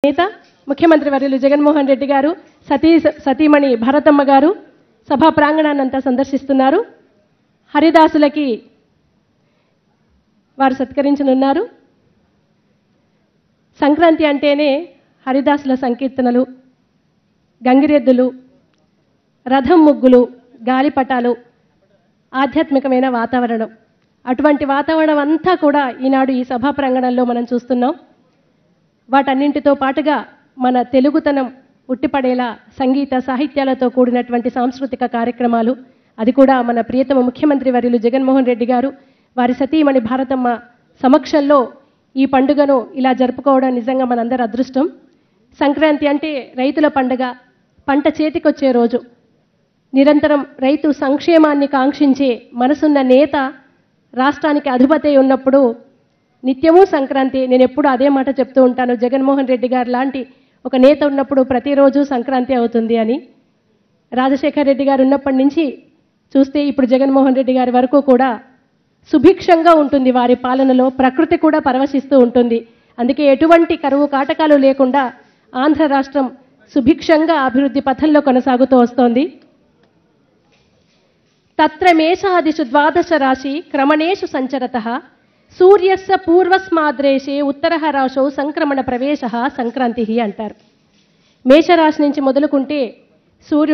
నేత ముఖ్యమంత్రి వర్యులు జగన్మోహన్ రెడ్డి గారు సతీమణి భారతమ్మ గారు సభా ప్రాంగణాన్నంతా సందర్శిస్తున్నారు. హరిదాసులకి వారు సత్కరించనున్నారు. సంక్రాంతి అంటేనే హరిదాసుల సంకీర్తనలు, గంగిరెద్దులు, రథం ముగ్గులు, గాలిపటాలు, ఆధ్యాత్మికమైన వాతావరణం. అటువంటి వాతావరణం అంతా కూడా ఈనాడు ఈ సభా ప్రాంగణంలో మనం చూస్తున్నాం. వాటన్నింటితో పాటుగా మన తెలుగుతనం ఉట్టిపడేలా సంగీత సాహిత్యాలతో కూడినటువంటి సాంస్కృతిక కార్యక్రమాలు, అది కూడా మన ప్రియతమ ముఖ్యమంత్రి వర్యులు జగన్మోహన్ రెడ్డి గారు వారి సతీమణి భారతమ్మ సమక్షంలో ఈ పండుగను ఇలా జరుపుకోవడం నిజంగా మనందరి అదృష్టం. సంక్రాంతి అంటే రైతుల పండుగ, పంట చేతికొచ్చే రోజు. నిరంతరం రైతు సంక్షేమాన్ని కాంక్షించే మనసున్న నేత రాష్ట్రానికి అధిపతి ఉన్నప్పుడు నిత్యము సంక్రాంతి. నేను ఎప్పుడు అదే మాట చెప్తూ ఉంటాను, జగన్మోహన్ రెడ్డి గారు లాంటి ఒక నేత ఉన్నప్పుడు ప్రతిరోజు సంక్రాంతి అవుతుంది అని. రాజశేఖర్ రెడ్డి గారు ఉన్నప్పటి నుంచి చూస్తే ఇప్పుడు జగన్మోహన్ రెడ్డి గారి వరకు కూడా సుభిక్షంగా ఉంటుంది వారి పాలనలో. ప్రకృతి కూడా పరవశిస్తూ ఉంటుంది. అందుకే ఎటువంటి కరువు కాటకాలు లేకుండా ఆంధ్ర రాష్ట్రం సుభిక్షంగా అభివృద్ధి పథంలో కొనసాగుతూ వస్తోంది. తత్ర మేషాదిషు ద్వాదశ రాశి క్రమణేషు సంచరతః సూర్యస్య పూర్వస్మాద్రేషే ఉత్తరః రాశౌ సంక్రమణ ప్రవేశ సంక్రాంతి అంటారు. మేషరాశి నుంచి మొదలుకుంటే సూర్యుడు